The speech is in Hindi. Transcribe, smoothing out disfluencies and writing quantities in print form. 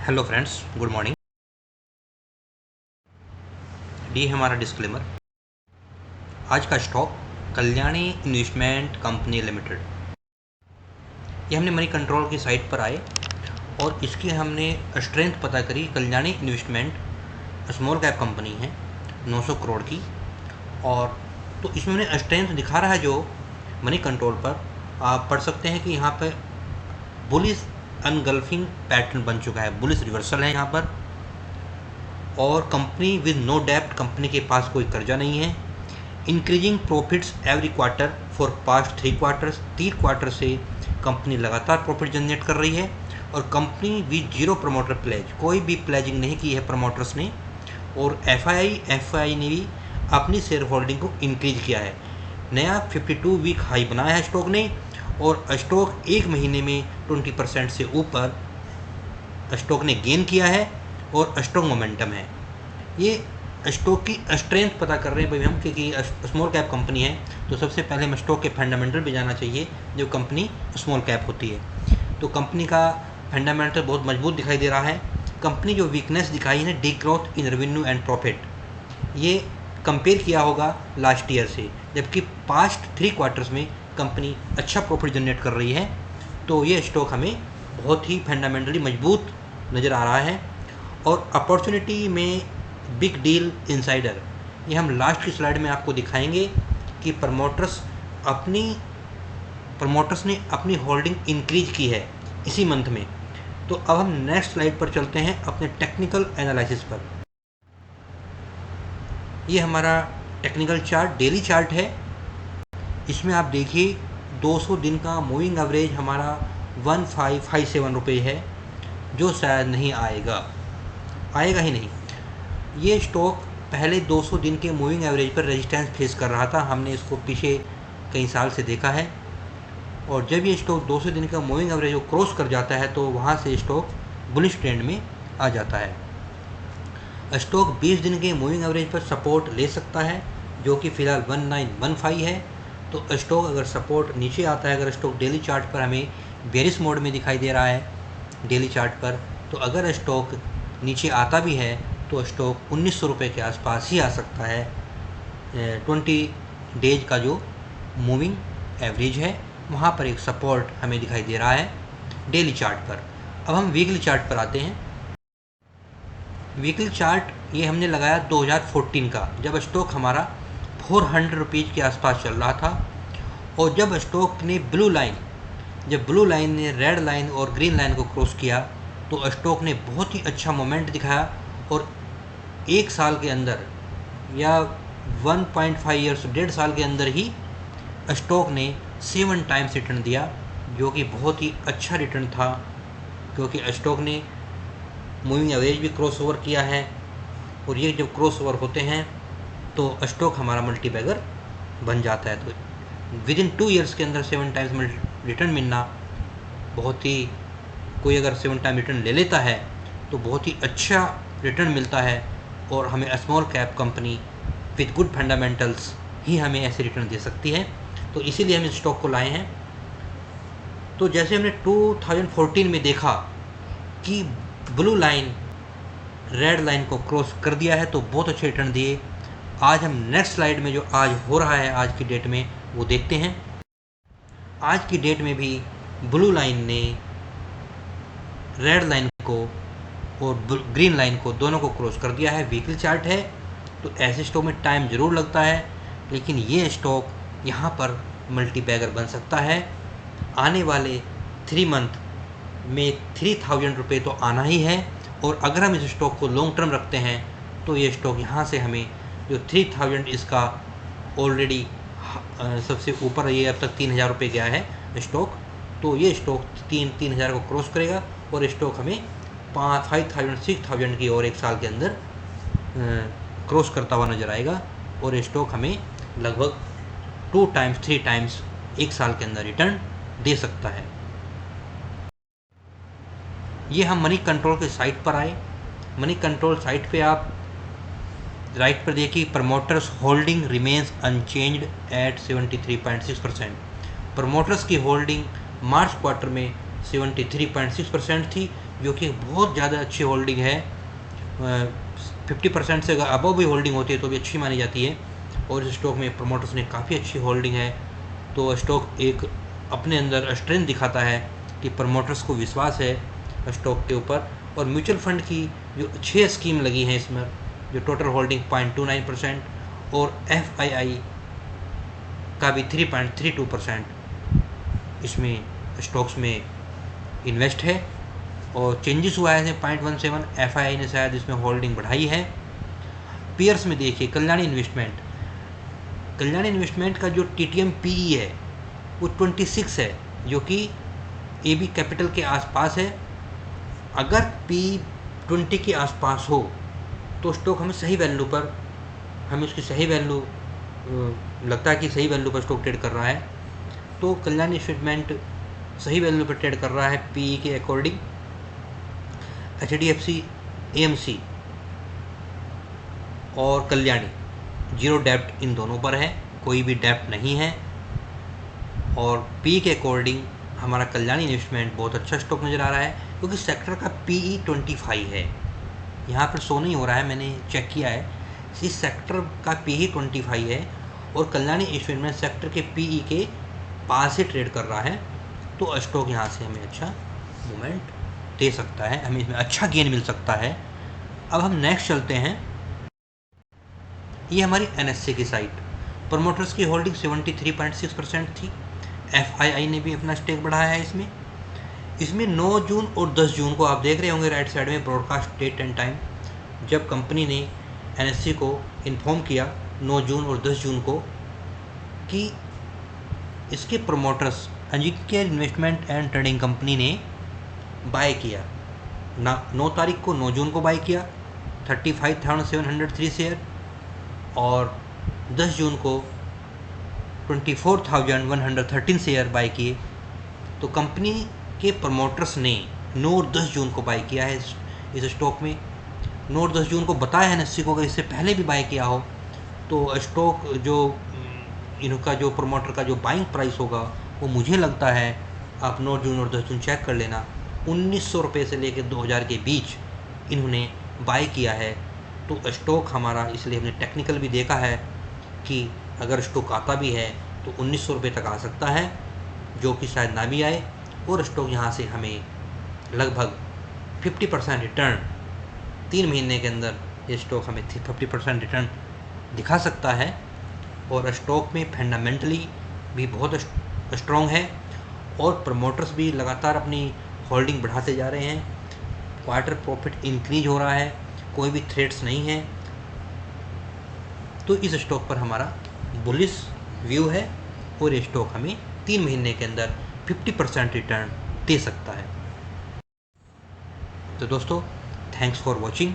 Hello friends, good morning. ये है हमारा डिस्क्लेमर। आज का stock Kalyani investment company limited. ये हमने मनी कंट्रोल की साइट पर आए और इसकी हमने स्ट्रेंथ पता करी। Kalyani investment small cap company है, 900 करोड़ की। और तो इसमें हमने स्ट्रेंथ दिखा रहा है जो मनी कंट्रोल पर आप पढ़ सकते हैं कि यहाँ पर बुलिश अनगल्फिंग पैटर्न बन चुका है, बुलिश रिवर्सल है यहाँ पर। और कंपनी विद नो डेप्ट, कंपनी के पास कोई कर्जा नहीं है। Increasing profits every quarter for past 3 quarters, 3 quarter से कंपनी लगातार प्रॉफिट जनरेट कर रही है। और company with zero promoter pledge, कोई भी प्लेजिंग नहीं की है प्रमोटर्स ने। और एफआई ने भी अपनी शेयर होल्डिंग को इंक्रीज किया है। नया 52 वीक हाई बनाया है स्टॉक ने। और स्टॉक एक महीने में 20% से ऊपर स्टॉक ने गेन किया है और स्ट्रॉन्ग मोमेंटम है। ये स्टॉक की स्ट्रेंथ पता कर रहे हैं भाई हम, क्योंकि स्मॉल कैप कंपनी है तो सबसे पहले हमें स्टॉक के फंडामेंटल भी जाना चाहिए जो कंपनी स्मॉल कैप होती है। तो कंपनी का फंडामेंटल बहुत मजबूत दिखाई दे रहा है। कंपनी जो वीकनेस दिखाई है D growth in revenue and profit, ये कंपेयर किया होगा लास्ट ईयर से, जबकि पास्ट 3 क्वार्टर्स में कंपनी अच्छा प्रॉफिट जनरेट कर रही है। तो ये स्टॉक हमें बहुत ही फंडामेंटली मजबूत नज़र आ रहा है। और अपॉर्चुनिटी में बिग डील इनसाइडर, ये हम लास्ट की स्लाइड में आपको दिखाएंगे कि प्रमोटर्स ने अपनी होल्डिंग इंक्रीज की है इसी मंथ में। तो अब हम नेक्स्ट स्लाइड पर चलते हैं अपने टेक्निकल एनालिसिस पर। ये हमारा टेक्निकल चार्ट, डेली चार्ट है। इसमें आप देखिए 200 दिन का मूविंग एवरेज हमारा 1557 रुपये है, जो शायद नहीं आएगा ही नहीं। ये स्टॉक पहले 200 दिन के मूविंग एवरेज पर रेजिस्टेंस फेस कर रहा था, हमने इसको पीछे कई साल से देखा है। और जब ये स्टॉक 200 दिन का मूविंग एवरेज को क्रॉस कर जाता है तो वहाँ से स्टॉक बुलिश ट्रेंड में आ जाता है। स्टॉक 20 दिन के मूविंग एवरेज पर सपोर्ट ले सकता है जो कि फ़िलहाल 1915 है। तो स्टॉक अगर सपोर्ट नीचे आता है, अगर स्टॉक डेली चार्ट पर हमें बेरिश मोड में दिखाई दे रहा है डेली चार्ट पर, तो अगर स्टॉक नीचे आता भी है तो स्टॉक 1900 रुपये के आसपास ही आ सकता है। 20 डेज का जो मूविंग एवरेज है वहाँ पर एक सपोर्ट हमें दिखाई दे रहा है डेली चार्ट पर। अब हम वीकली चार्ट पर आते हैं। वीकली चार्ट ये हमने लगाया 2014 का, जब स्टॉक हमारा 400 रुपीज़ के आसपास चल रहा था। और जब स्टॉक ने ब्लू लाइन ने रेड लाइन और ग्रीन लाइन को क्रॉस किया तो स्टॉक ने बहुत ही अच्छा मोमेंट दिखाया। और एक साल के अंदर या 1.5 ईयर्स, 1.5 साल के अंदर ही स्टॉक ने 7 टाइम्स रिटर्न दिया, जो कि बहुत ही अच्छा रिटर्न था, क्योंकि स्टॉक ने मूविंग एवरेज भी क्रॉस ओवर किया है। और ये जब क्रॉस ओवर होते हैं तो स्टॉक हमारा मल्टीबैगर बन जाता है। तो विद इन 2 ईयर्स के अंदर 7 टाइम्स रिटर्न मिलना बहुत ही, कोई अगर 7 टाइम रिटर्न ले लेता है तो बहुत ही अच्छा रिटर्न मिलता है। और हमें small cap company with good fundamentals ही हमें ऐसे रिटर्न दे सकती है। तो इसीलिए हम इस स्टॉक को लाए हैं। तो जैसे हमने 2014 में देखा कि ब्लू लाइन रेड लाइन को क्रॉस कर दिया है तो बहुत अच्छे रिटर्न दिए। आज हम नेक्स्ट स्लाइड में जो आज हो रहा है आज की डेट में वो देखते हैं। आज की डेट में भी ब्लू लाइन ने रेड लाइन को और ग्रीन लाइन को दोनों को क्रॉस कर दिया है। वीकली चार्ट है तो ऐसे स्टॉक में टाइम ज़रूर लगता है, लेकिन ये स्टॉक यहाँ पर मल्टीबैगर बन सकता है। आने वाले 3 मंथ में 3000 रुपये तो आना ही है। और अगर हम इस स्टॉक को लॉन्ग टर्म रखते हैं तो ये स्टॉक यहाँ से हमें जो 3000 इसका ऑलरेडी सबसे ऊपर, ये अब तक 3000 रुपये गया है स्टॉक, तो ये स्टॉक 3000 को क्रॉस करेगा और स्टॉक हमें 5000 6000 की और एक साल के अंदर क्रॉस करता हुआ नज़र आएगा। और स्टॉक हमें लगभग 2 टाइम्स 3 टाइम्स एक साल के अंदर रिटर्न दे सकता है। ये हम मनी कंट्रोल के साइट पर आए। मनी कंट्रोल साइट पे आप राइट पर देखिए, promoters holding remains unchanged at 73.6%। Promoters की होल्डिंग मार्च क्वार्टर में 73.6% थी, जो कि बहुत ज़्यादा अच्छी होल्डिंग है। 50% से अबव भी होल्डिंग होती है तो भी अच्छी मानी जाती है, और इस स्टॉक में प्रमोटर्स ने काफ़ी अच्छी होल्डिंग है। तो स्टॉक एक अपने अंदर स्ट्रेंथ दिखाता है कि प्रमोटर्स को विश्वास है स्टॉक के ऊपर। और म्यूचुअल फंड की जो 6 स्कीम लगी हैं इसमें, जो टोटल होल्डिंग 0.29% और FII का भी 3.32% इसमें स्टॉक्स में इन्वेस्ट है, और चेंजेस हुआ है 0.17। FII ने शायद इसमें होल्डिंग बढ़ाई है। पीयर्स में देखिए, कल्याणी इन्वेस्टमेंट का जो TTM PE है वो 26 है, जो कि AB कैपिटल के आसपास है। अगर PE 20 के आसपास हो तो स्टॉक हमें सही वैल्यू पर, हमें उसकी सही वैल्यू लगता है कि सही वैल्यू पर स्टॉक ट्रेड कर रहा है। तो कल्याणी इन्वेस्टमेंट सही वैल्यू पर ट्रेड कर रहा है PE के अकॉर्डिंग। HDFC AMC और कल्याणी जीरो डेप्ट इन दोनों पर है, कोई भी डेप्ट नहीं है। और PE के अकॉर्डिंग हमारा कल्याणी इन्वेस्टमेंट बहुत अच्छा स्टॉक नज़र आ रहा है, क्योंकि सेक्टर का PE 25 है। यहाँ पर शो नहीं हो रहा है, मैंने चेक किया है। इस सेक्टर का PE 25 है, और कल्याणी इन्वेस्टमेंट सेक्टर के PE के पास से ट्रेड कर रहा है। तो स्टॉक यहाँ से हमें अच्छा मूवमेंट दे सकता है, हमें इसमें अच्छा गेन मिल सकता है। अब हम नेक्स्ट चलते हैं। ये हमारी NSE की साइट, प्रमोटर्स की होल्डिंग 73.6% थी। FII ने भी अपना स्टेक बढ़ाया है इसमें 9 जून और 10 जून को आप देख रहे होंगे राइट साइड में ब्रॉडकास्ट डेट एंड टाइम, जब कंपनी ने NSE को इन्फॉर्म किया 9 जून और 10 जून को कि इसके promoters Ajinkya investment and trading company ने बाय किया। 9 तारीख को 9 जून को बाय किया 35,703 शेयर, और 10 जून को 24,113 शेयर बाय किए। तो कंपनी के प्रमोटर्स ने 9 और 10 जून को बाय किया है इस स्टॉक में। 9 और 10 जून को बताया है NSE को, अगर इससे पहले भी बाय किया हो तो स्टॉक जो इनका जो प्रमोटर का जो बाइंग प्राइस होगा वो मुझे लगता है, आप 9 जून और 10 जून चेक कर लेना, 1900 रुपये से लेकर 2000 के बीच इन्होंने बाय किया है। तो स्टॉक हमारा, इसलिए हमने टेक्निकल भी देखा है कि अगर स्टॉक आता भी है तो 1900 रुपये तक आ सकता है, जो कि शायद ना भी आए। और स्टॉक यहाँ से हमें लगभग 50% रिटर्न 3 महीने के अंदर, ये स्टॉक हमें 50% रिटर्न दिखा सकता है। और स्टॉक में फंडामेंटली भी बहुत स्ट्रॉन्ग है, और प्रमोटर्स भी लगातार अपनी होल्डिंग बढ़ाते जा रहे हैं। क्वार्टर प्रॉफिट इंक्रीज हो रहा है, कोई भी थ्रेट्स नहीं है। तो इस स्टॉक पर हमारा बुलिश व्यू है, और ये स्टॉक हमें 3 महीने के अंदर 50% रिटर्न दे सकता है। तो दोस्तों, थैंक्स फॉर वॉचिंग।